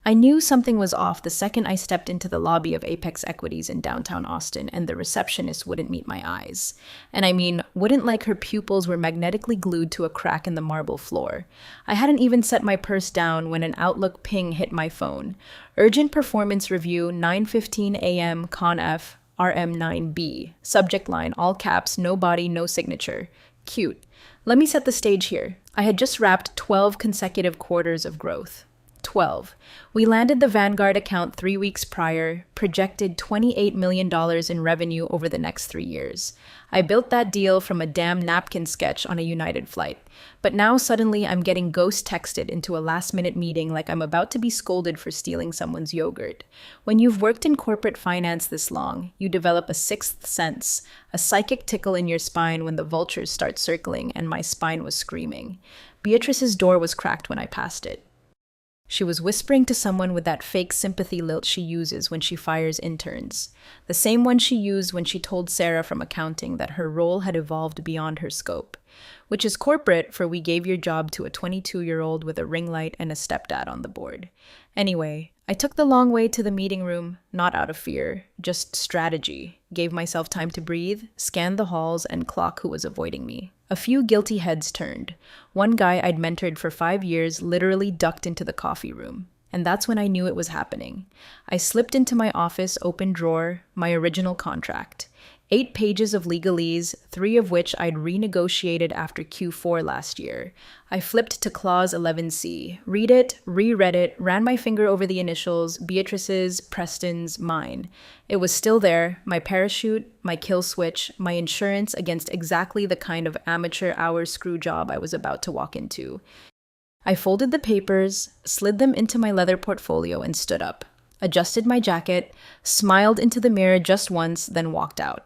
I knew something was off the second I stepped into the lobby of Apex Equities in downtown Austin and the receptionist wouldn't meet my eyes. And I mean, wouldn't like her pupils were magnetically glued to a crack in the marble floor. I hadn't even set my purse down when an Outlook ping hit my phone. Urgent performance review, 9:15 a.m. ConF RM9B. Subject line, all caps, no body, no signature. Cute. Let me set the stage here. I had just wrapped 12 consecutive quarters of growth. 12. We landed the Vanguard account 3 weeks prior, projected $28 million in revenue over the next 3 years. I built that deal from a damn napkin sketch on a United flight. But now suddenly I'm getting ghost texted into a last-minute meeting like I'm about to be scolded for stealing someone's yogurt. When you've worked in corporate finance this long, you develop a sixth sense, a psychic tickle in your spine when the vultures start circling, and my spine was screaming. Beatrice's door was cracked when I passed it. She was whispering to someone with that fake sympathy lilt she uses when she fires interns. The same one she used when she told Sarah from accounting that her role had evolved beyond her scope. Which is corporate, for we gave your job to a 22-year-old with a ring light and a stepdad on the board. Anyway, I took the long way to the meeting room, not out of fear, just strategy. Gave myself time to breathe, scanned the halls, and clock who was avoiding me. A few guilty heads turned. One guy I'd mentored for 5 years literally ducked into the coffee room. And that's when I knew it was happening. I slipped into my office open drawer, my original contract. 8 pages of legalese, 3 of which I'd renegotiated after Q4 last year. I flipped to clause 11C, read it, reread it, ran my finger over the initials, Beatrice's, Preston's, mine. It was still there, my parachute, my kill switch, my insurance against exactly the kind of amateur hour screw job I was about to walk into. I folded the papers, slid them into my leather portfolio, and stood up. Adjusted my jacket, smiled into the mirror just once, then walked out.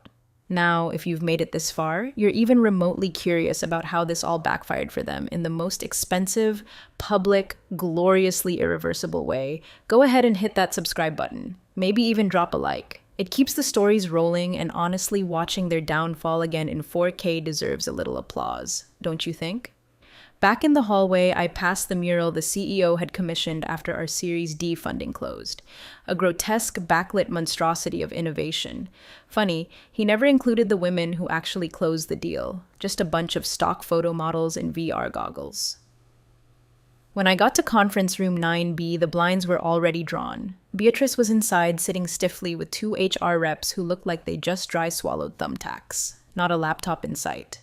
Now, if you've made it this far, you're even remotely curious about how this all backfired for them in the most expensive, public, gloriously irreversible way, go ahead and hit that subscribe button. Maybe even drop a like. It keeps the stories rolling, and honestly, watching their downfall again in 4K deserves a little applause, don't you think? Back in the hallway, I passed the mural the CEO had commissioned after our Series D funding closed. A grotesque backlit monstrosity of innovation. Funny, he never included the women who actually closed the deal, just a bunch of stock photo models in VR goggles. When I got to conference room 9B, the blinds were already drawn. Beatrice was inside, sitting stiffly with 2 HR reps who looked like they just dry swallowed thumbtacks. Not a laptop in sight.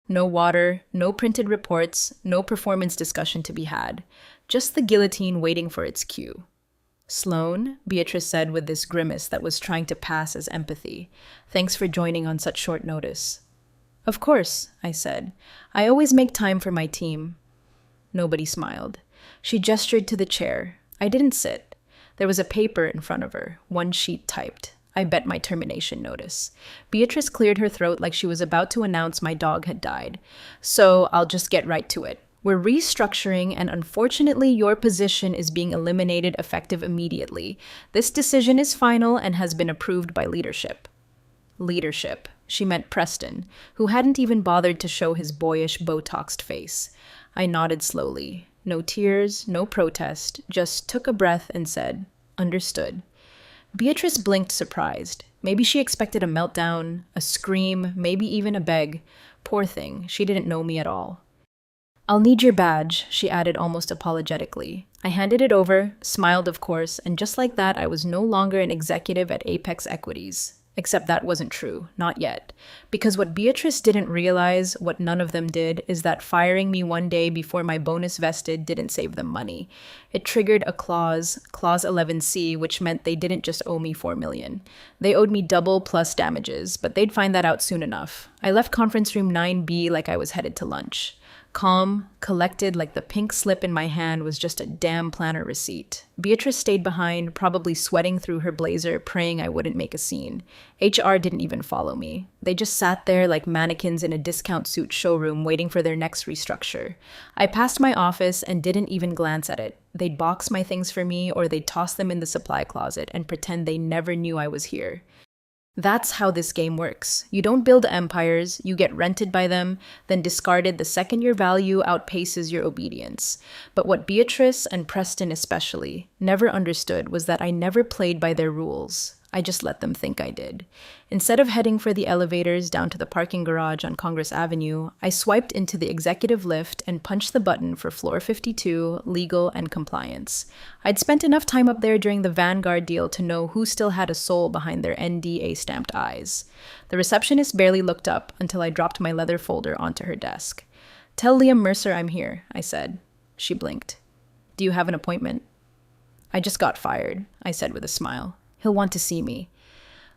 No water, no printed reports, no performance discussion to be had. Just the guillotine waiting for its cue. "Sloan," Beatrice said with this grimace that was trying to pass as empathy. "Thanks for joining on such short notice." "Of course," I said. "I always make time for my team." Nobody smiled. She gestured to the chair. I didn't sit. There was a paper in front of her, 1 sheet typed. I bet my termination notice. Beatrice cleared her throat like she was about to announce my dog had died. "So I'll just get right to it. We're restructuring, and unfortunately your position is being eliminated effective immediately. This decision is final and has been approved by leadership." Leadership. She meant Preston, who hadn't even bothered to show his boyish, Botoxed face. I nodded slowly. No tears, no protest, just took a breath and said, "Understood." Beatrice blinked surprised. Maybe she expected a meltdown, a scream, maybe even a beg. Poor thing, she didn't know me at all. "I'll need your badge," she added almost apologetically. I handed it over, smiled of course, and just like that I was no longer an executive at Apex Equities. Except that wasn't true, not yet. Because what Beatrice didn't realize, what none of them did, is that firing me one day before my bonus vested didn't save them money. It triggered a clause 11C, which meant they didn't just owe me $4 million. They owed me double plus damages, but they'd find that out soon enough. I left conference room 9B like I was headed to lunch. Calm, collected like the pink slip in my hand was just a damn planner receipt. Beatrice stayed behind, probably sweating through her blazer, praying I wouldn't make a scene. HR didn't even follow me. They just sat there like mannequins in a discount suit showroom waiting for their next restructure. I passed my office and didn't even glance at it. They'd box my things for me or they'd toss them in the supply closet and pretend they never knew I was here. That's how this game works. You don't build empires, you get rented by them, then discarded the second your value outpaces your obedience. But what Beatrice, and Preston especially, never understood was that I never played by their rules. I just let them think I did. Instead of heading for the elevators down to the parking garage on Congress Avenue, I swiped into the executive lift and punched the button for floor 52, legal and compliance. I'd spent enough time up there during the Vanguard deal to know who still had a soul behind their NDA stamped eyes. The receptionist barely looked up until I dropped my leather folder onto her desk. "Tell Liam Mercer I'm here," I said. She blinked. "Do you have an appointment?" "I just got fired," I said with a smile. "He'll want to see me."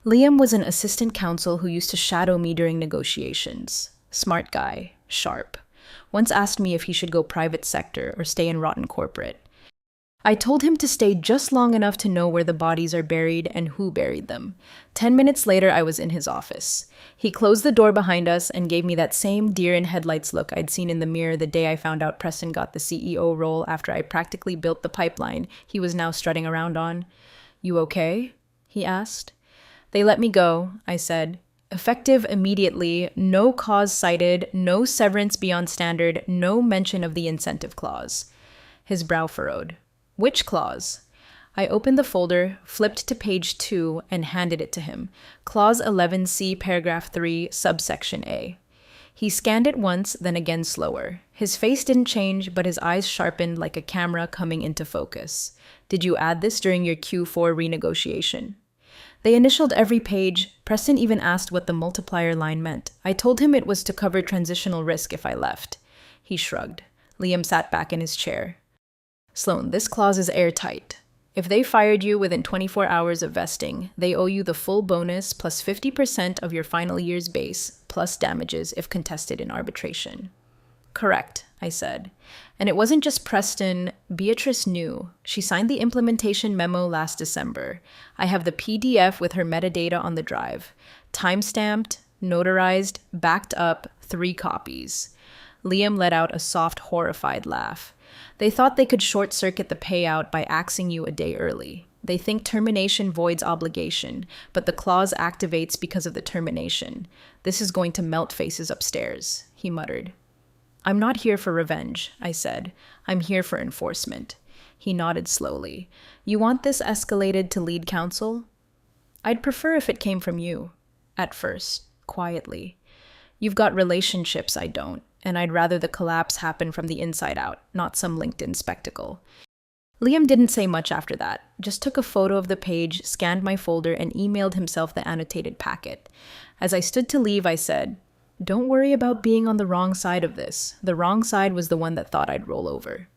Liam was an assistant counsel who used to shadow me during negotiations. Smart guy, sharp. Once asked me if he should go private sector or stay in rotten corporate. I told him to stay just long enough to know where the bodies are buried and who buried them. 10 minutes later, I was in his office. He closed the door behind us and gave me that same deer-in-headlights look I'd seen in the mirror the day I found out Preston got the CEO role after I practically built the pipeline he was now strutting around on. "You okay?" he asked. "They let me go," I said. "Effective immediately, no cause cited, no severance beyond standard, no mention of the incentive clause." His brow furrowed. "Which clause?" I opened the folder, flipped to page 2, and handed it to him. Clause 11C, paragraph 3, subsection A. He scanned it once, then again slower. His face didn't change, but his eyes sharpened like a camera coming into focus. "Did you add this during your Q4 renegotiation?" They initialed every page. Preston even asked what the multiplier line meant. I told him it was to cover transitional risk if I left. He shrugged. Liam sat back in his chair. "Sloan, this clause is airtight. If they fired you within 24 hours of vesting, they owe you the full bonus plus 50% of your final year's base, plus damages if contested in arbitration." "Correct," I said. And it wasn't just Preston. Beatrice knew. She signed the implementation memo last December. I have the PDF with her metadata on the drive. Time-stamped, notarized, backed up, 3 copies. Liam let out a soft, horrified laugh. "They thought they could short-circuit the payout by axing you a day early. They think termination voids obligation, but the clause activates because of the termination. This is going to melt faces upstairs," he muttered. "I'm not here for revenge," I said. "I'm here for enforcement." He nodded slowly. "You want this escalated to lead counsel?" "I'd prefer if it came from you." At first, quietly. "You've got relationships I don't, and I'd rather the collapse happen from the inside out, not some LinkedIn spectacle." Liam didn't say much after that, just took a photo of the page, scanned my folder, and emailed himself the annotated packet. As I stood to leave, I said, "Don't worry about being on the wrong side of this. The wrong side was the one that thought I'd roll over."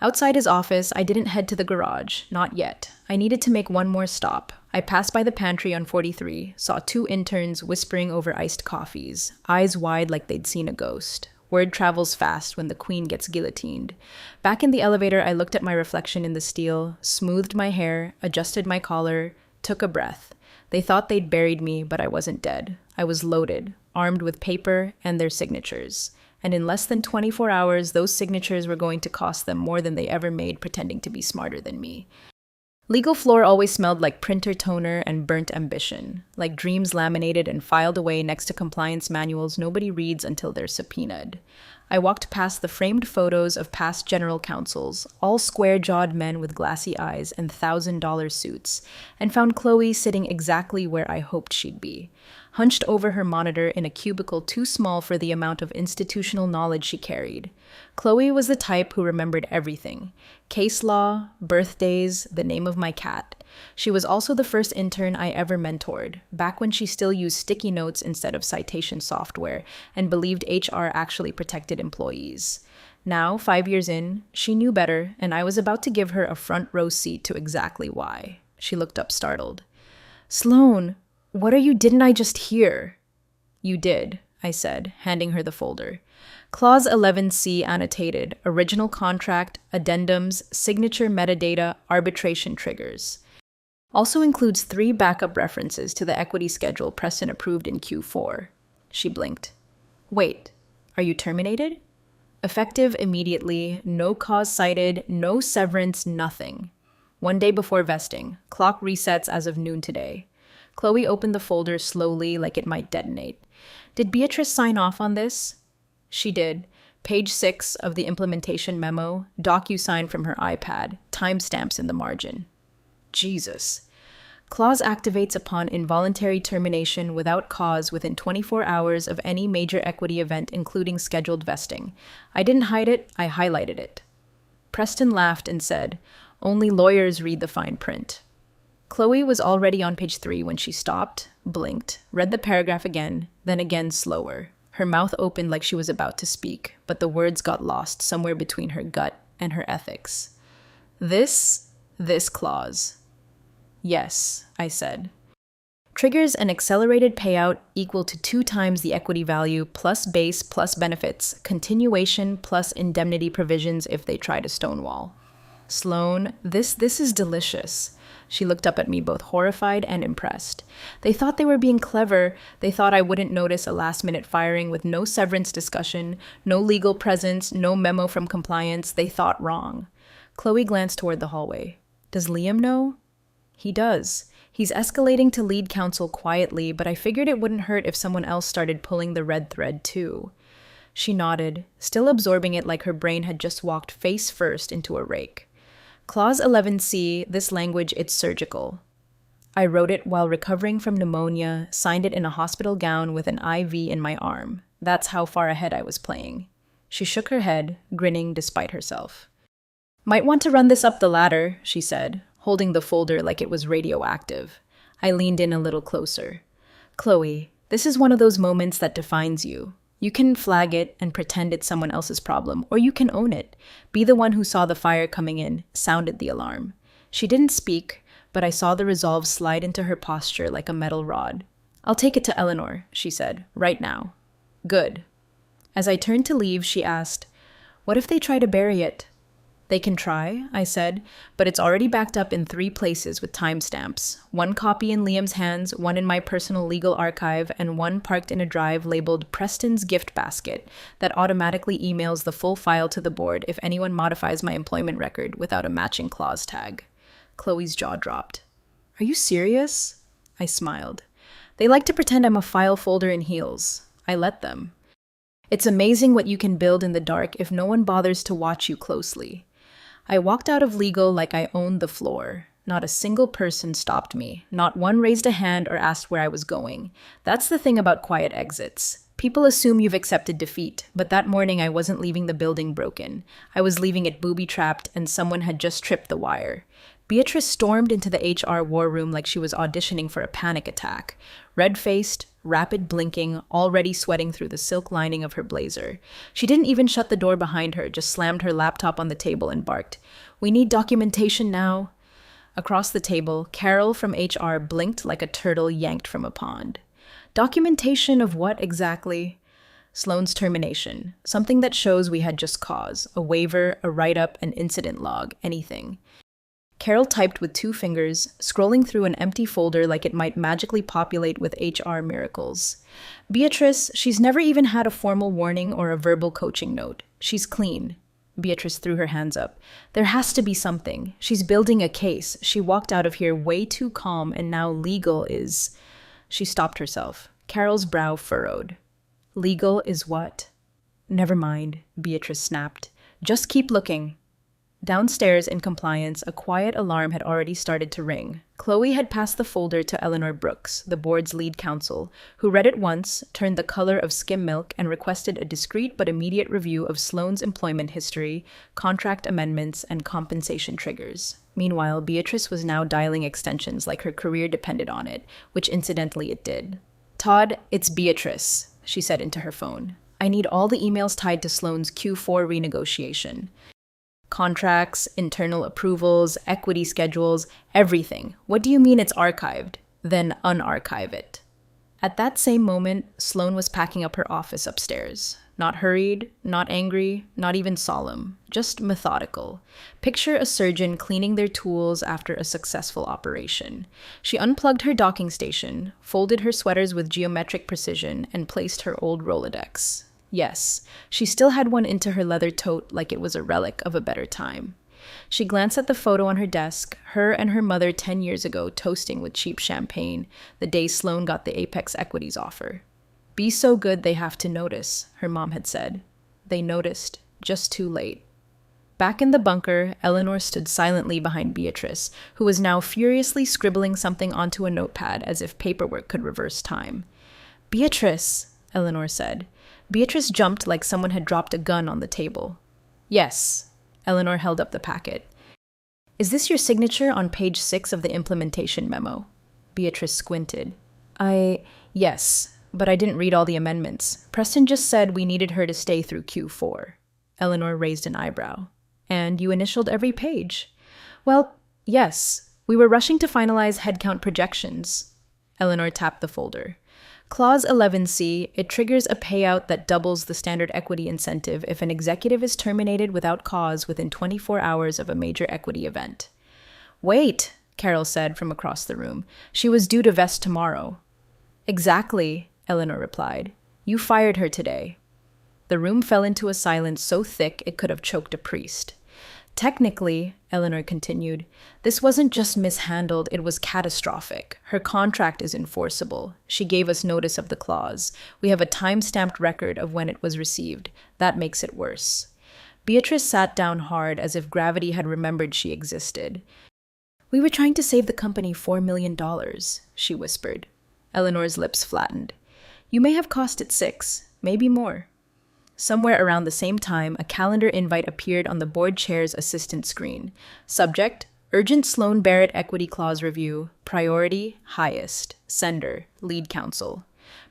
Outside his office, I didn't head to the garage. Not yet. I needed to make one more stop. I passed by the pantry on 43, saw 2 interns whispering over iced coffees, eyes wide like they'd seen a ghost. Word travels fast when the queen gets guillotined. Back in the elevator, I looked at my reflection in the steel, smoothed my hair, adjusted my collar, took a breath. They thought they'd buried me, but I wasn't dead. I was loaded, armed with paper and their signatures. And in less than 24 hours, those signatures were going to cost them more than they ever made pretending to be smarter than me. Legal floor always smelled like printer toner and burnt ambition, like dreams laminated and filed away next to compliance manuals nobody reads until they're subpoenaed. I walked past the framed photos of past general counsels, all square-jawed men with glassy eyes and $1,000 suits, and found Chloe sitting exactly where I hoped she'd be, hunched over her monitor in a cubicle too small for the amount of institutional knowledge she carried. Chloe was the type who remembered everything: case law, birthdays, the name of my cat. She was also the first intern I ever mentored, back when she still used sticky notes instead of citation software and believed HR actually protected employees. Now, 5 years in, she knew better, and I was about to give her a front row seat to exactly why. She looked up startled. "Sloan, what are you? Didn't I just hear?" "You did," I said, handing her the folder. Clause 11C annotated, original contract, addendums, signature metadata, arbitration triggers. Also includes 3 backup references to the equity schedule Preston approved in Q4. She blinked. "Wait, are you terminated?" "Effective immediately, no cause cited, no severance, nothing. 1 day before vesting. Clock resets as of noon today." Chloe opened the folder slowly, like it might detonate. Did Beatrice sign off on this? She did. Page 6 of the implementation memo, DocuSign from her iPad, timestamps in the margin. Jesus. Clause activates upon involuntary termination without cause within 24 hours of any major equity event, including scheduled vesting. I didn't hide it, I highlighted it. Preston laughed and said, "Only lawyers read the fine print." Chloe was already on page 3 when she stopped, blinked, read the paragraph again, then again slower. Her mouth opened like she was about to speak, but the words got lost somewhere between her gut and her ethics. This clause. Yes, I said. Triggers an accelerated payout equal to 2 times the equity value plus base plus benefits, continuation plus indemnity provisions if they try to stonewall. Sloan, this is delicious. She looked up at me both horrified and impressed. They thought they were being clever. They thought I wouldn't notice a last-minute firing with no severance discussion, no legal presence, no memo from compliance. They thought wrong. Chloe glanced toward the hallway. Does Liam know? He does. He's escalating to lead counsel quietly, but I figured it wouldn't hurt if someone else started pulling the red thread too. She nodded, still absorbing it like her brain had just walked face first into a rake. Clause 11C, this language, it's surgical. I wrote it while recovering from pneumonia, signed it in a hospital gown with an IV in my arm. That's how far ahead I was playing. She shook her head, grinning despite herself. Might want to run this up the ladder, she said, holding the folder like it was radioactive. I leaned in a little closer. Chloe, this is one of those moments that defines you. You can flag it and pretend it's someone else's problem, or you can own it. Be the one who saw the fire coming in, sounded the alarm. She didn't speak, but I saw the resolve slide into her posture like a metal rod. I'll take it to Eleanor, she said, right now. Good. As I turned to leave, she asked, what if they try to bury it? They can try, I said, but it's already backed up in 3 places with timestamps. 1 copy in Liam's hands, 1 in my personal legal archive, and 1 parked in a drive labeled Preston's Gift Basket that automatically emails the full file to the board if anyone modifies my employment record without a matching clause tag. Chloe's jaw dropped. Are you serious? I smiled. They like to pretend I'm a file folder in heels. I let them. It's amazing what you can build in the dark if no one bothers to watch you closely. I walked out of legal like I owned the floor. Not a single person stopped me. Not one raised a hand or asked where I was going. That's the thing about quiet exits. People assume you've accepted defeat, but that morning I wasn't leaving the building broken. I was leaving it booby-trapped, and someone had just tripped the wire. Beatrice stormed into the HR war room like she was auditioning for a panic attack. Red-faced, rapid blinking, already sweating through the silk lining of her blazer. She didn't even shut the door behind her, just slammed her laptop on the table and barked, "We need documentation now." Across the table, Carol from HR blinked like a turtle yanked from a pond. Documentation of what exactly? Sloane's termination. Something that shows we had just cause. A waiver, a write-up, an incident log, anything. Carol typed with 2 fingers, scrolling through an empty folder like it might magically populate with HR miracles. Beatrice, she's never even had a formal warning or a verbal coaching note. She's clean. Beatrice threw her hands up. There has to be something. She's building a case. She walked out of here way too calm, and now legal is... She stopped herself. Carol's brow furrowed. Legal is what? Never mind, Beatrice snapped. Just keep looking. Downstairs in compliance, a quiet alarm had already started to ring. Chloe had passed the folder to Eleanor Brooks, the board's lead counsel, who read it once, turned the color of skim milk, and requested a discreet but immediate review of Sloane's employment history, contract amendments, and compensation triggers. Meanwhile, Beatrice was now dialing extensions like her career depended on it, which incidentally it did. Todd, it's Beatrice, she said into her phone. I need all the emails tied to Sloane's Q4 renegotiation. Contracts, internal approvals, equity schedules, everything. What do you mean it's archived? Then unarchive it. At that same moment, Sloane was packing up her office upstairs. Not hurried, not angry, not even solemn, just methodical. Picture a surgeon cleaning their tools after a successful operation. She unplugged her docking station, folded her sweaters with geometric precision, and placed her old Rolodex. Yes, she still had one into her leather tote like it was a relic of a better time. She glanced at the photo on her desk, her and her mother 10 years ago toasting with cheap champagne, the day Sloan got the Apex Equities offer. Be so good they have to notice, her mom had said. They noticed, just too late. Back in the bunker, Eleanor stood silently behind Beatrice, who was now furiously scribbling something onto a notepad as if paperwork could reverse time. Beatrice, Eleanor said. Beatrice jumped like someone had dropped a gun on the table. Yes, Eleanor held up the packet. Is this your signature on page 6 of the implementation memo? Beatrice squinted. Yes, but I didn't read all the amendments. Preston just said we needed her to stay through Q4. Eleanor raised an eyebrow. And you initialed every page. Well, yes. We were rushing to finalize headcount projections. Eleanor tapped the folder. Clause 11C, it triggers a payout that doubles the standard equity incentive if an executive is terminated without cause within 24 hours of a major equity event. Wait, Carol said from across the room. She was due to vest tomorrow. Exactly, Eleanor replied. You fired her today. The room fell into a silence so thick it could have choked a priest. Technically, Eleanor continued, this wasn't just mishandled, it was catastrophic. Her contract is enforceable. She gave us notice of the clause. We have a time-stamped record of when it was received. That makes it worse. Beatrice sat down hard as if gravity had remembered she existed. We were trying to save the company $4 million, she whispered. Eleanor's lips flattened. You may have cost it 6, maybe more. Somewhere around the same time, a calendar invite appeared on the board chair's assistant screen. Subject, Urgent Sloan Barrett Equity Clause Review. Priority, highest. Sender, lead counsel.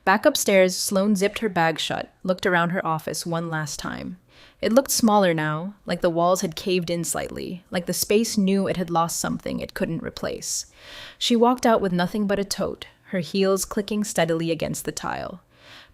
Back upstairs, Sloan zipped her bag shut, looked around her office one last time. It looked smaller now, like the walls had caved in slightly, like the space knew it had lost something it couldn't replace. She walked out with nothing but a tote, her heels clicking steadily against the tile.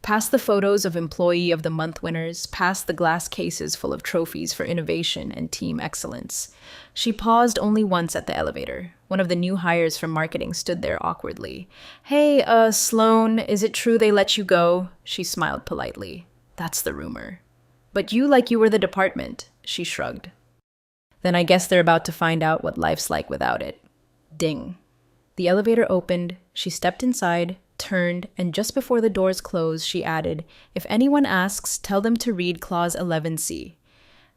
Past the photos of Employee of the Month winners, past the glass cases full of trophies for innovation and team excellence. She paused only once at the elevator. One of the new hires from marketing stood there awkwardly. Hey, Sloan, is it true they let you go? She smiled politely. That's the rumor. But you like you were the department, she shrugged. Then I guess they're about to find out what life's like without it. Ding. The elevator opened, she stepped inside, turned, and just before the doors closed, she added, if anyone asks, tell them to read Clause 11C.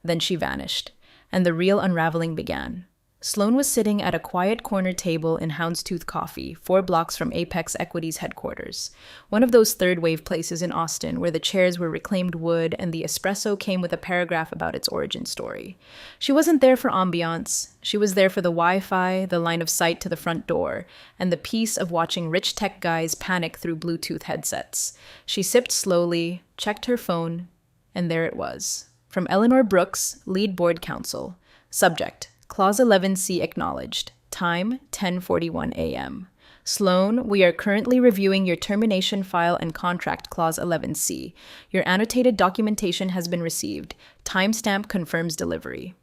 Then she vanished, and the real unraveling began. Sloan was sitting at a quiet corner table in Houndstooth Coffee, 4 blocks from Apex Equities headquarters, one of those third-wave places in Austin where the chairs were reclaimed wood and the espresso came with a paragraph about its origin story. She wasn't there for ambiance. She was there for the Wi-Fi, the line of sight to the front door, and the peace of watching rich tech guys panic through Bluetooth headsets. She sipped slowly, checked her phone, and there it was. From Eleanor Brooks, lead board counsel. Subject, Clause 11C acknowledged. Time, 10:41 a.m. Sloan, we are currently reviewing your termination file and contract Clause 11C. Your annotated documentation has been received. Timestamp confirms delivery.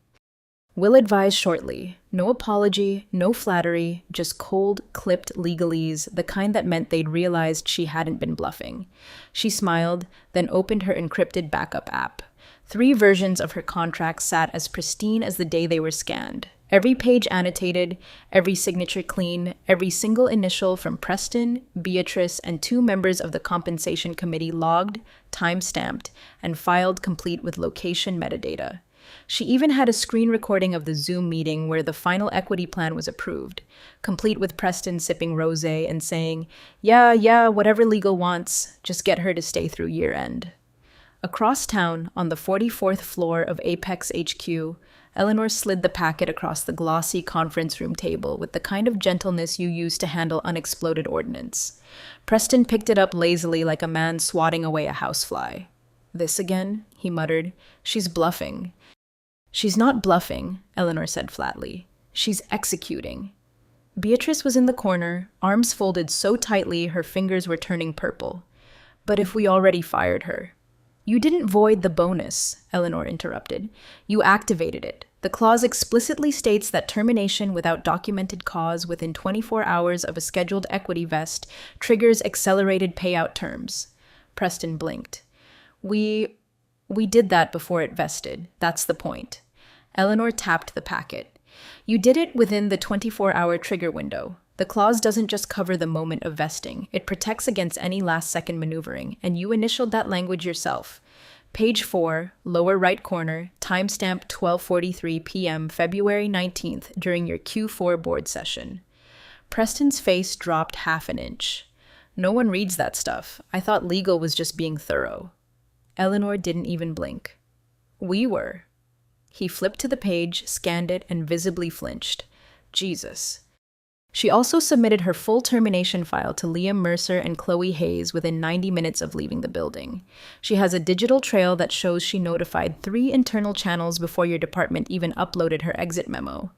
Will advise shortly. No apology, no flattery, just cold, clipped legalese, the kind that meant they'd realized she hadn't been bluffing. She smiled, then opened her encrypted backup app. 3 versions of her contract sat as pristine as the day they were scanned. Every page annotated, every signature clean, every single initial from Preston, Beatrice, and 2 members of the compensation committee logged, time-stamped, and filed complete with location metadata. She even had a screen recording of the Zoom meeting where the final equity plan was approved, complete with Preston sipping rosé and saying, yeah, whatever legal wants, just get her to stay through year-end. Across town, on the 44th floor of Apex HQ, Eleanor slid the packet across the glossy conference room table with the kind of gentleness you use to handle unexploded ordnance. Preston picked it up lazily like a man swatting away a housefly. This again, he muttered. She's bluffing. She's not bluffing, Eleanor said flatly. She's executing. Beatrice was in the corner, arms folded so tightly her fingers were turning purple. But if we already fired her? You didn't void the bonus, Eleanor interrupted. You activated it. The clause explicitly states that termination without documented cause within 24 hours of a scheduled equity vest triggers accelerated payout terms. Preston blinked. We did that before it vested. That's the point. Eleanor tapped the packet. You did it within the 24-hour trigger window. The clause doesn't just cover the moment of vesting, it protects against any last-second maneuvering, and you initialed that language yourself. Page 4, lower right corner, timestamp 12:43 p.m. February 19th during your Q4 board session. Preston's face dropped half an inch. No one reads that stuff. I thought legal was just being thorough. Eleanor didn't even blink. We were. He flipped to the page, scanned it, and visibly flinched. Jesus. She also submitted her full termination file to Liam Mercer and Chloe Hayes within 90 minutes of leaving the building. She has a digital trail that shows she notified 3 internal channels before your department even uploaded her exit memo.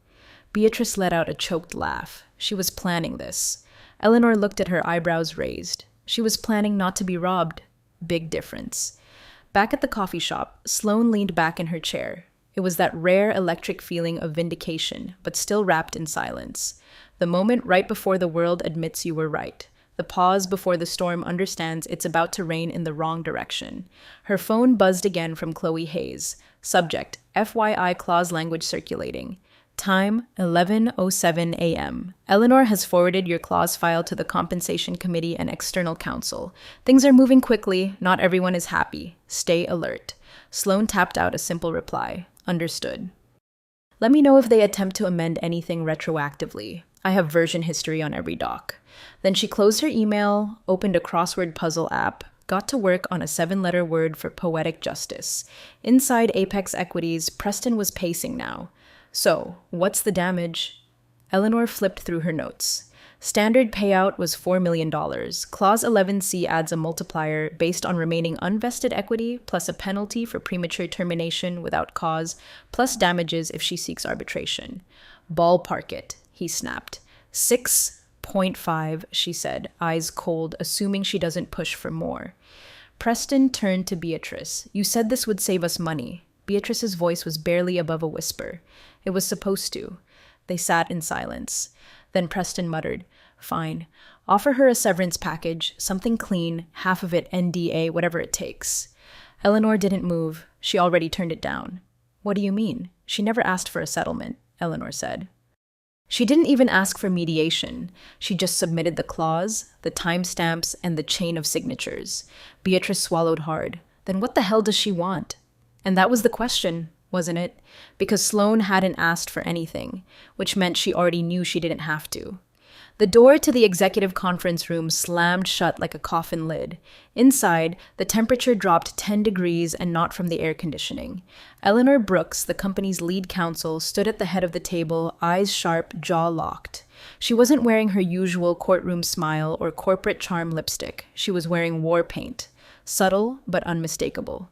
Beatrice let out a choked laugh. She was planning this. Eleanor looked at her, eyebrows raised. She was planning not to be robbed. Big difference. Back at the coffee shop, Sloane leaned back in her chair. It was that rare electric feeling of vindication, but still wrapped in silence. The moment right before the world admits you were right. The pause before the storm understands it's about to rain in the wrong direction. Her phone buzzed again from Chloe Hayes. Subject, FYI clause language circulating. Time, 11:07 a.m. Eleanor has forwarded your clause file to the Compensation Committee and External Counsel. Things are moving quickly. Not everyone is happy. Stay alert. Sloane tapped out a simple reply. Understood. Let me know if they attempt to amend anything retroactively. I have version history on every doc. Then she closed her email, opened a crossword puzzle app, got to work on a 7-letter word for poetic justice. Inside Apex Equities, Preston was pacing now. So, what's the damage? Eleanor flipped through her notes. Standard payout was $4 million. Clause 11C adds a multiplier based on remaining unvested equity plus a penalty for premature termination without cause, plus damages if she seeks arbitration. Ballpark it, he snapped. 6.5, she said, eyes cold, assuming she doesn't push for more. Preston turned to Beatrice. You said this would save us money. Beatrice's voice was barely above a whisper. It was supposed to. They sat in silence. Then Preston muttered, Fine. Offer her a severance package, something clean, half of it NDA, whatever it takes. Eleanor didn't move. She already turned it down. What do you mean? She never asked for a settlement, Eleanor said. She didn't even ask for mediation. She just submitted the clause, the timestamps, and the chain of signatures. Beatrice swallowed hard. Then what the hell does she want? And that was the question, wasn't it? Because Sloane hadn't asked for anything, which meant she already knew she didn't have to. The door to the executive conference room slammed shut like a coffin lid. Inside, the temperature dropped 10 degrees and not from the air conditioning. Eleanor Brooks, the company's lead counsel, stood at the head of the table, eyes sharp, jaw locked. She wasn't wearing her usual courtroom smile or corporate charm lipstick. She was wearing war paint, subtle but unmistakable.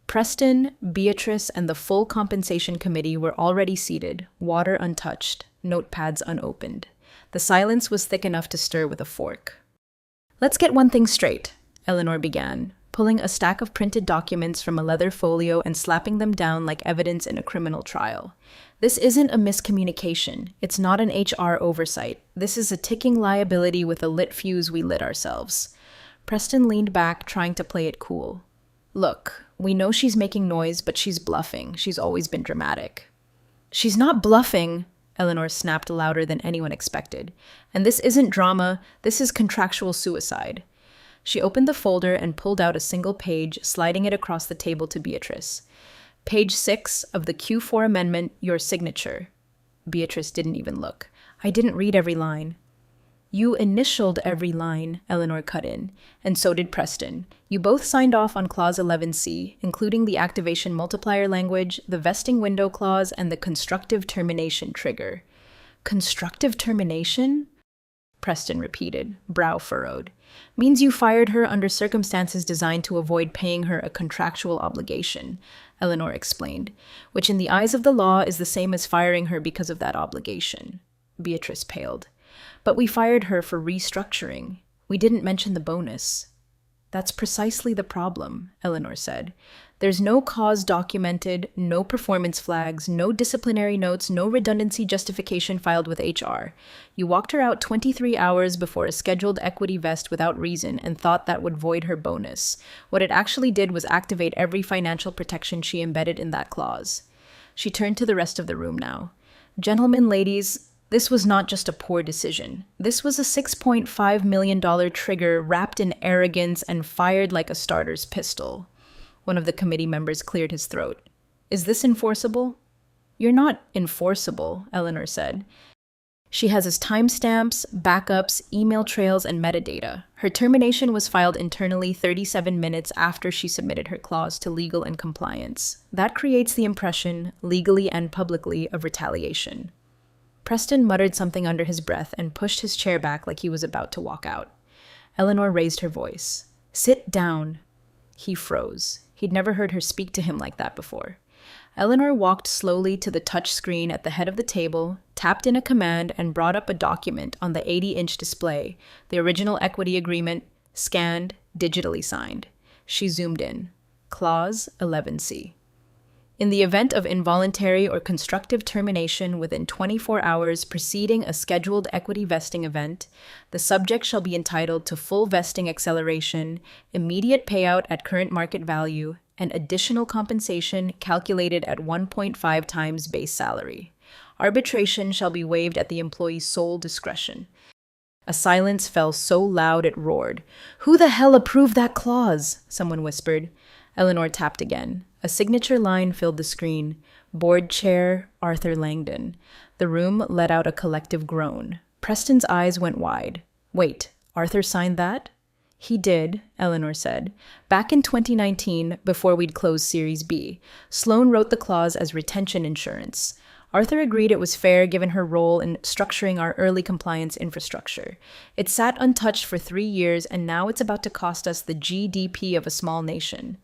Preston, Beatrice, and the full compensation committee were already seated, water untouched, notepads unopened. The silence was thick enough to stir with a fork. Let's get one thing straight, Eleanor began, pulling a stack of printed documents from a leather folio and slapping them down like evidence in a criminal trial. This isn't a miscommunication. It's not an HR oversight. This is a ticking liability with a lit fuse we lit ourselves. Preston leaned back, trying to play it cool. Look, we know she's making noise, but she's bluffing. She's always been dramatic. She's not bluffing, Eleanor snapped louder than anyone expected. And this isn't drama, this is contractual suicide. She opened the folder and pulled out a single page, sliding it across the table to Beatrice. Page 6 of the Q4 amendment, your signature. Beatrice didn't even look. I didn't read every line. You initialed every line, Eleanor cut in, and so did Preston. You both signed off on Clause 11C, including the activation multiplier language, the vesting window clause, and the constructive termination trigger. Constructive termination? Preston repeated, brow furrowed. Means you fired her under circumstances designed to avoid paying her a contractual obligation, Eleanor explained, which in the eyes of the law is the same as firing her because of that obligation. Beatrice paled. But we fired her for restructuring. We didn't mention the bonus. That's precisely the problem, Eleanor said. There's no cause documented, no performance flags, no disciplinary notes, no redundancy justification filed with HR. You walked her out 23 hours before a scheduled equity vest without reason and thought that would void her bonus. What it actually did was activate every financial protection she embedded in that clause. She turned to the rest of the room now. Gentlemen, ladies, this was not just a poor decision. This was a $6.5 million trigger wrapped in arrogance and fired like a starter's pistol. One of the committee members cleared his throat. Is this enforceable? You're not enforceable, Eleanor said. She has his timestamps, backups, email trails, and metadata. Her termination was filed internally 37 minutes after she submitted her clause to legal and compliance. That creates the impression, legally and publicly, of retaliation. Preston muttered something under his breath and pushed his chair back like he was about to walk out. Eleanor raised her voice. Sit down. He froze. He'd never heard her speak to him like that before. Eleanor walked slowly to the touch screen at the head of the table, tapped in a command, and brought up a document on the 80-inch display, the original equity agreement, scanned, digitally signed. She zoomed in. Clause 11C. In the event of involuntary or constructive termination within 24 hours preceding a scheduled equity vesting event, the subject shall be entitled to full vesting acceleration, immediate payout at current market value, and additional compensation calculated at 1.5 times base salary. Arbitration shall be waived at the employee's sole discretion. A silence fell so loud it roared. Who the hell approved that clause? Someone whispered. Eleanor tapped again. A signature line filled the screen. Board Chair Arthur Langdon. The room let out a collective groan. Preston's eyes went wide. Wait, Arthur signed that? He did, Eleanor said. Back in 2019, before we'd closed Series B, Sloan wrote the clause as retention insurance. Arthur agreed it was fair given her role in structuring our early compliance infrastructure. It sat untouched for 3 years, and now it's about to cost us the GDP of a small nation.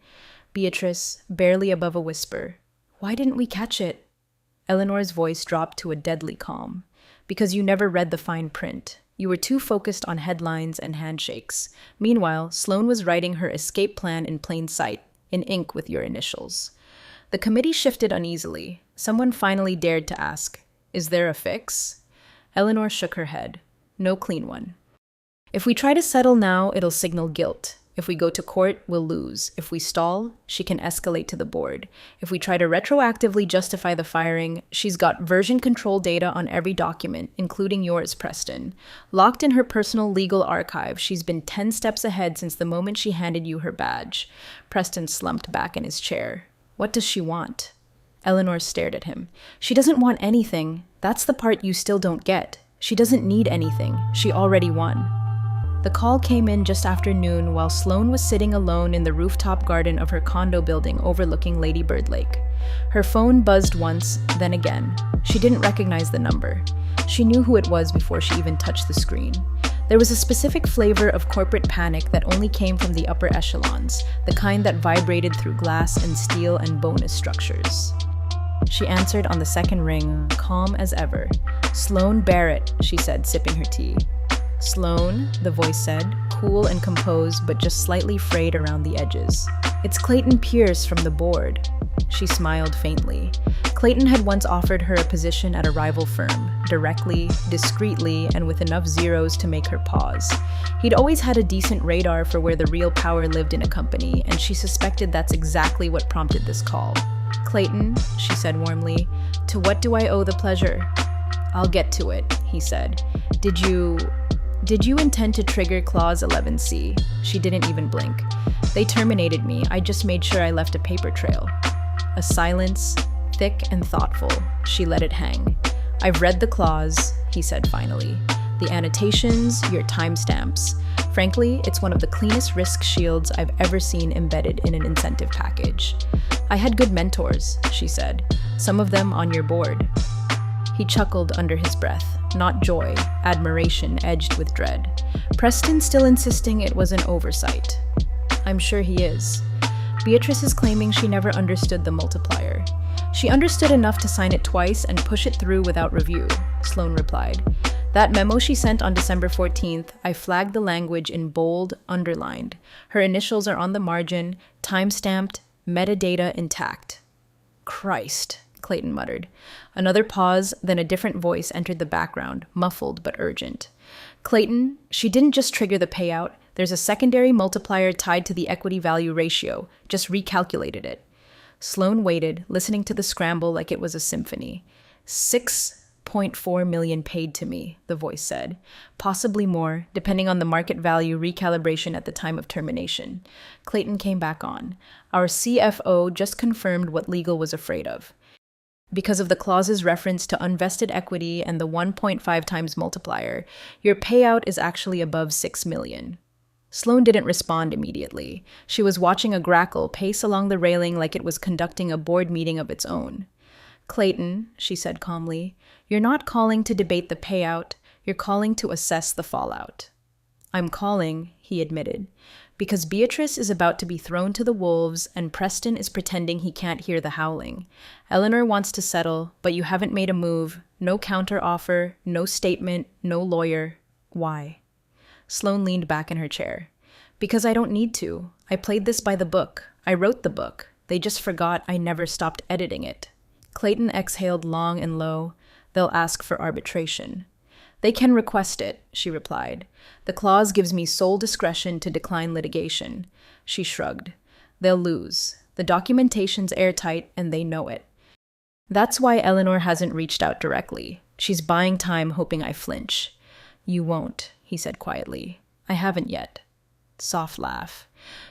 Beatrice, barely above a whisper, why didn't we catch it? Eleanor's voice dropped to a deadly calm. Because you never read the fine print. You were too focused on headlines and handshakes. Meanwhile, Sloan was writing her escape plan in plain sight, in ink with your initials. The committee shifted uneasily. Someone finally dared to ask, is there a fix? Eleanor shook her head. No clean one. If we try to settle now, it'll signal guilt. If we go to court, we'll lose. If we stall, she can escalate to the board. If we try to retroactively justify the firing, she's got version control data on every document, including yours, Preston. Locked in her personal legal archive, she's been 10 steps ahead since the moment she handed you her badge. Preston slumped back in his chair. What does she want? Eleanor stared at him. She doesn't want anything. That's the part you still don't get. She doesn't need anything. She already won. The call came in just after noon while Sloan was sitting alone in the rooftop garden of her condo building overlooking Lady Bird Lake. Her phone buzzed once, then again. She didn't recognize the number. She knew who it was before she even touched the screen. There was a specific flavor of corporate panic that only came from the upper echelons, the kind that vibrated through glass and steel and bonus structures. She answered on the second ring, calm as ever. Sloan Barrett, she said, sipping her tea. Sloan, the voice said, cool and composed but just slightly frayed around the edges. It's Clayton Pierce from the board. She smiled faintly. Clayton had once offered her a position at a rival firm, directly, discreetly, and with enough zeros to make her pause. He'd always had a decent radar for where the real power lived in a company, and she suspected that's exactly what prompted this call. Clayton, she said warmly, to what do I owe the pleasure? I'll get to it, he said. Did you intend to trigger Clause 11C? She didn't even blink. They terminated me. I just made sure I left a paper trail. A silence, thick and thoughtful. She let it hang. I've read the clause, he said finally. The annotations, your timestamps. Frankly, it's one of the cleanest risk shields I've ever seen embedded in an incentive package. I had good mentors, she said. Some of them on your board. He chuckled under his breath. Not joy, admiration edged with dread. Preston still insisting it was an oversight. I'm sure he is. Beatrice is claiming she never understood the multiplier. She understood enough to sign it twice and push it through without review, Sloan replied. That memo she sent on December 14th, I flagged the language in bold, underlined. Her initials are on the margin, time-stamped, metadata intact. Christ, Clayton muttered. Another pause, then a different voice entered the background, muffled but urgent. Clayton, she didn't just trigger the payout. There's a secondary multiplier tied to the equity value ratio. Just recalculated it. Sloan waited, listening to the scramble like it was a symphony. 6.4 million paid to me, the voice said. Possibly more, depending on the market value recalibration at the time of termination. Clayton came back on. Our CFO just confirmed what legal was afraid of. Because of the clause's reference to unvested equity and the 1.5 times multiplier, your payout is actually above 6 million. Sloan didn't respond immediately. She was watching a grackle pace along the railing like it was conducting a board meeting of its own. Clayton, she said calmly, you're not calling to debate the payout, you're calling to assess the fallout. I'm calling, he admitted, because Beatrice is about to be thrown to the wolves and Preston is pretending he can't hear the howling. Eleanor wants to settle, but you haven't made a move, no counter offer, no statement, no lawyer. Why? Sloan leaned back in her chair. Because I don't need to. I played this by the book. I wrote the book. They just forgot I never stopped editing it. Clayton exhaled long and low. They'll ask for arbitration. They can request it, she replied. The clause gives me sole discretion to decline litigation. She shrugged. They'll lose. The documentation's airtight and they know it. That's why Eleanor hasn't reached out directly. She's buying time hoping I flinch. You won't, he said quietly. I haven't yet. Soft laugh.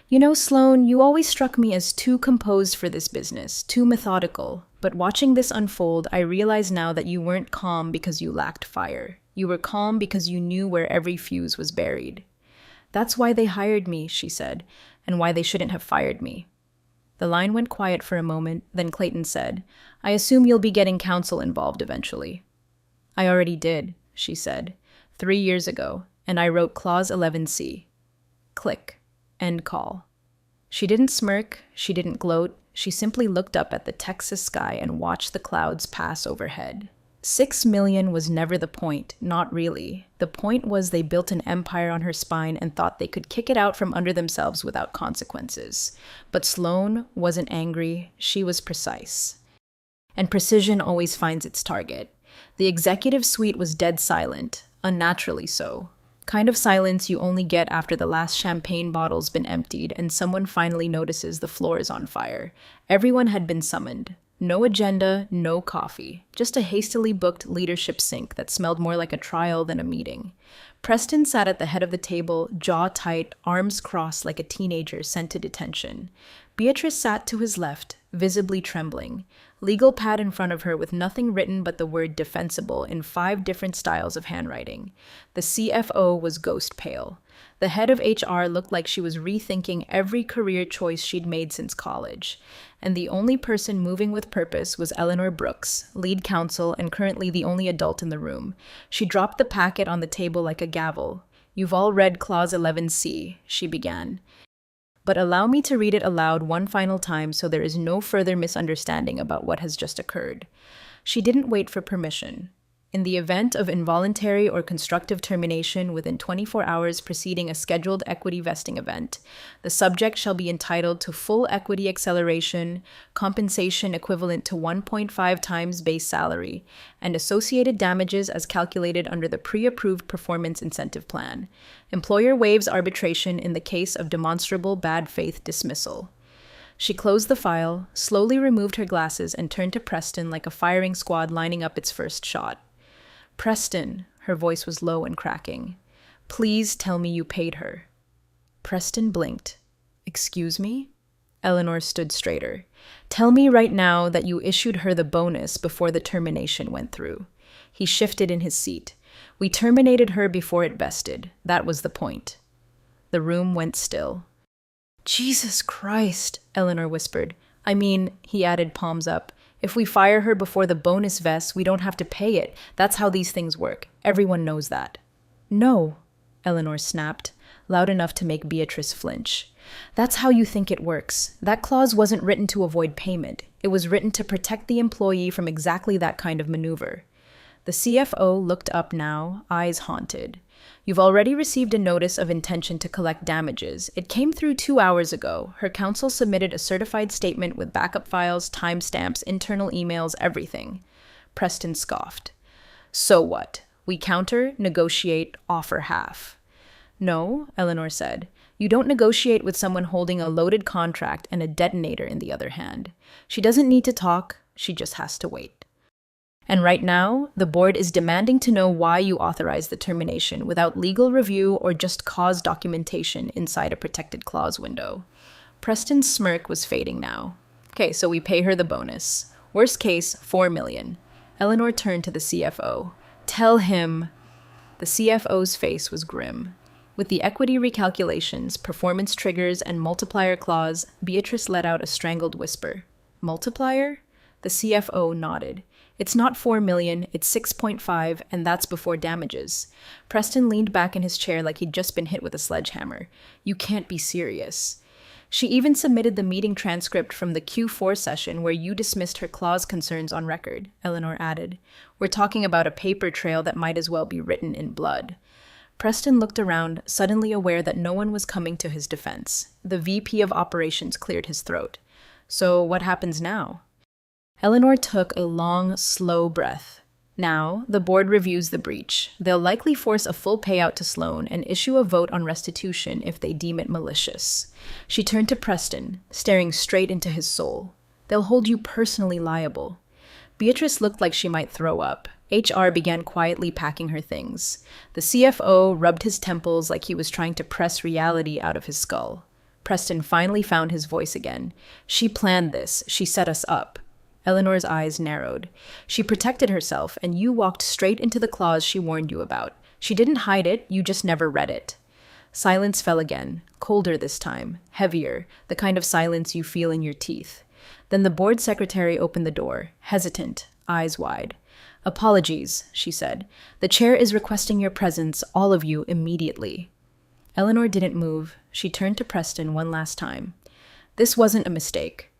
You know, Sloan, you always struck me as too composed for this business, too methodical. But watching this unfold, I realize now that you weren't calm because you lacked fire. You were calm because you knew where every fuse was buried. That's why they hired me, she said, and why they shouldn't have fired me. The line went quiet for a moment, then Clayton said, I assume you'll be getting counsel involved eventually. I already did, she said, 3 years ago, and I wrote Clause 11C. Click. End call. She didn't smirk, she didn't gloat, she simply looked up at the Texas sky and watched the clouds pass overhead. 6 million was never the point, not really. The point was they built an empire on her spine and thought they could kick it out from under themselves without consequences. But Sloan wasn't angry, she was precise. And precision always finds its target. The executive suite was dead silent, unnaturally so. Kind of silence you only get after the last champagne bottle's been emptied and someone finally notices the floor is on fire. Everyone had been summoned. No agenda, no coffee. Just a hastily booked leadership sync that smelled more like a trial than a meeting. Preston sat at the head of the table, jaw tight, arms crossed like a teenager sent to detention. Beatrice sat to his left, visibly trembling. Legal pad in front of her with nothing written but the word defensible in 5 different styles of handwriting. The CFO was ghost pale. The head of HR looked like she was rethinking every career choice she'd made since college. And the only person moving with purpose was Eleanor Brooks, lead counsel and currently the only adult in the room. She dropped the packet on the table like a gavel. You've all read Clause 11C, she began. But allow me to read it aloud one final time so there is no further misunderstanding about what has just occurred. She didn't wait for permission. In the event of involuntary or constructive termination within 24 hours preceding a scheduled equity vesting event, the subject shall be entitled to full equity acceleration, compensation equivalent to 1.5 times base salary, and associated damages as calculated under the pre-approved performance incentive plan. Employer waives arbitration in the case of demonstrable bad faith dismissal. She closed the file, slowly removed her glasses, and turned to Preston like a firing squad lining up its first shot. Preston, her voice was low and cracking. Please tell me you paid her. Preston blinked. Excuse me? Eleanor stood straighter. Tell me right now that you issued her the bonus before the termination went through. He shifted in his seat. We terminated her before it vested. That was the point. The room went still. Jesus Christ, Eleanor whispered. I mean, he added, palms up. If we fire her before the bonus vests, we don't have to pay it. That's how these things work. Everyone knows that. No, Eleanor snapped, loud enough to make Beatrice flinch. That's how you think it works. That clause wasn't written to avoid payment. It was written to protect the employee from exactly that kind of maneuver. The CFO looked up now, eyes haunted. You've already received a notice of intention to collect damages. It came through 2 hours ago. Her counsel submitted a certified statement with backup files, timestamps, internal emails, everything. Preston scoffed. So what? We counter, negotiate, offer half. No, Eleanor said. You don't negotiate with someone holding a loaded contract and a detonator in the other hand. She doesn't need to talk, she just has to wait. And right now, the board is demanding to know why you authorized the termination without legal review or just cause documentation inside a protected clause window. Preston's smirk was fading now. Okay, so we pay her the bonus. Worst case, $4 million. Eleanor turned to the CFO. Tell him. The CFO's face was grim. With the equity recalculations, performance triggers, and multiplier clause, Beatrice let out a strangled whisper. Multiplier? The CFO nodded. It's not 4 million, it's 6.5, and that's before damages. Preston leaned back in his chair like he'd just been hit with a sledgehammer. You can't be serious. She even submitted the meeting transcript from the Q4 session where you dismissed her clause concerns on record, Eleanor added. We're talking about a paper trail that might as well be written in blood. Preston looked around, suddenly aware that no one was coming to his defense. The VP of Operations cleared his throat. So what happens now? Eleanor took a long, slow breath. Now, the board reviews the breach. They'll likely force a full payout to Sloan and issue a vote on restitution if they deem it malicious. She turned to Preston, staring straight into his soul. They'll hold you personally liable. Beatrice looked like she might throw up. HR began quietly packing her things. The CFO rubbed his temples like he was trying to press reality out of his skull. Preston finally found his voice again. She planned this. She set us up. Eleanor's eyes narrowed. She protected herself, and you walked straight into the clause she warned you about. She didn't hide it, you just never read it. Silence fell again, colder this time, heavier, the kind of silence you feel in your teeth. Then the board secretary opened the door, hesitant, eyes wide. Apologies, she said. The chair is requesting your presence, all of you, immediately. Eleanor didn't move. She turned to Preston one last time. This wasn't a mistake.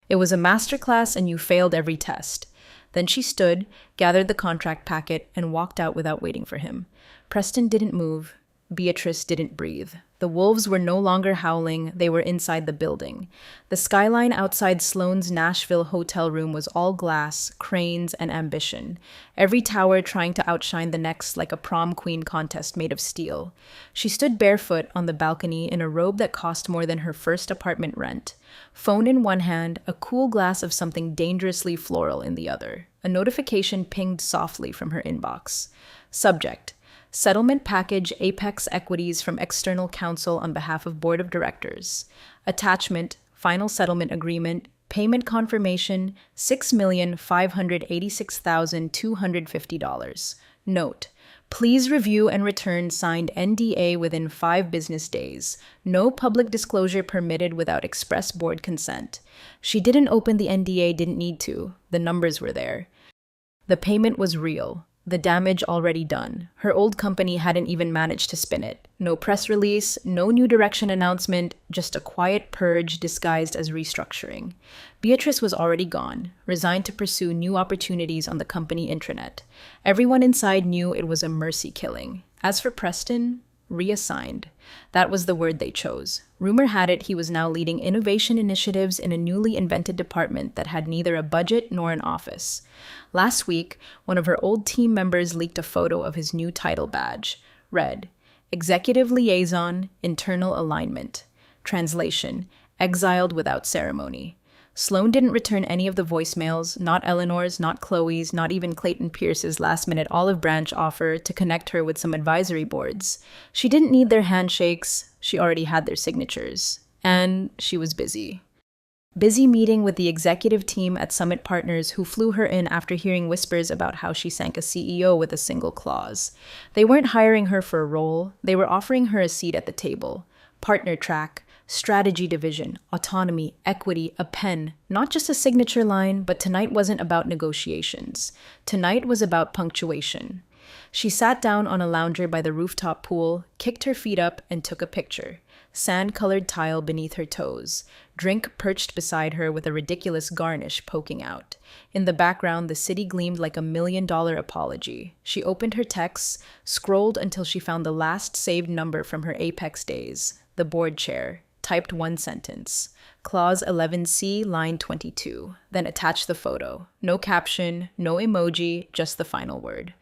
It was a masterclass and you failed every test. Then she stood, gathered the contract packet, and walked out without waiting for him. Preston didn't move. Beatrice didn't breathe. The wolves were no longer howling, they were inside the building. The skyline outside Sloan's Nashville hotel room was all glass, cranes, and ambition. Every tower trying to outshine the next like a prom queen contest made of steel. She stood barefoot on the balcony in a robe that cost more than her first apartment rent. Phone in one hand, a cool glass of something dangerously floral in the other. A notification pinged softly from her inbox. Subject: Settlement package Apex Equities from external counsel on behalf of Board of Directors. Attachment: Final settlement agreement. Payment confirmation: $6,586,250. Note: Please review and return signed NDA within 5 business days. No public disclosure permitted without express board consent. She didn't open the NDA, didn't need to. The numbers were there. The payment was real. The damage already done. Her old company hadn't even managed to spin it. No press release, no new direction announcement, just a quiet purge disguised as restructuring. Beatrice was already gone, resigned to pursue new opportunities on the company intranet. Everyone inside knew it was a mercy killing. As for Preston, reassigned. That was the word they chose. Rumor had it he was now leading innovation initiatives in a newly invented department that had neither a budget nor an office. Last week, one of her old team members leaked a photo of his new title badge. Read, Executive Liaison, Internal Alignment. Translation, Exiled without ceremony. Sloan didn't return any of the voicemails, not Eleanor's, not Chloe's, not even Clayton Pierce's last-minute olive branch offer to connect her with some advisory boards. She didn't need their handshakes, she already had their signatures. And she was busy. Busy meeting with the executive team at Summit Partners who flew her in after hearing whispers about how she sank a CEO with a single clause. They weren't hiring her for a role, they were offering her a seat at the table. Partner track, strategy division, autonomy, equity, a pen, not just a signature line, but tonight wasn't about negotiations. Tonight was about punctuation. She sat down on a lounger by the rooftop pool, kicked her feet up, and took a picture. Sand-colored tile beneath her toes. Drink perched beside her with a ridiculous garnish poking out. In the background, the city gleamed like a $1 million apology. She opened her texts, scrolled until she found the last saved number from her Apex days. The board chair. Typed one sentence. Clause 11C, line 22. Then attached the photo. No caption, no emoji, just the final word.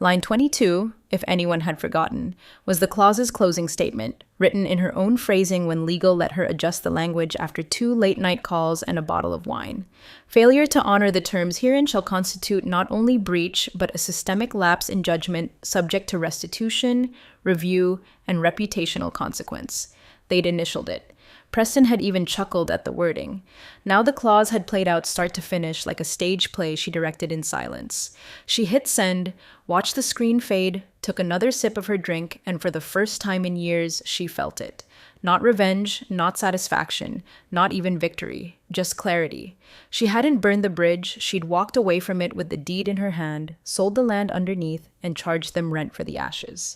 Line 22, if anyone had forgotten, was the clause's closing statement, written in her own phrasing when legal let her adjust the language after 2 late-night calls and a bottle of wine. Failure to honor the terms herein shall constitute not only breach, but a systemic lapse in judgment subject to restitution, review, and reputational consequence. They'd initialed it. Preston had even chuckled at the wording. Now the clause had played out start to finish like a stage play she directed in silence. She hit send, watched the screen fade, took another sip of her drink, and for the first time in years, she felt it. Not revenge, not satisfaction, not even victory, just clarity. She hadn't burned the bridge, she'd walked away from it with the deed in her hand, sold the land underneath, and charged them rent for the ashes.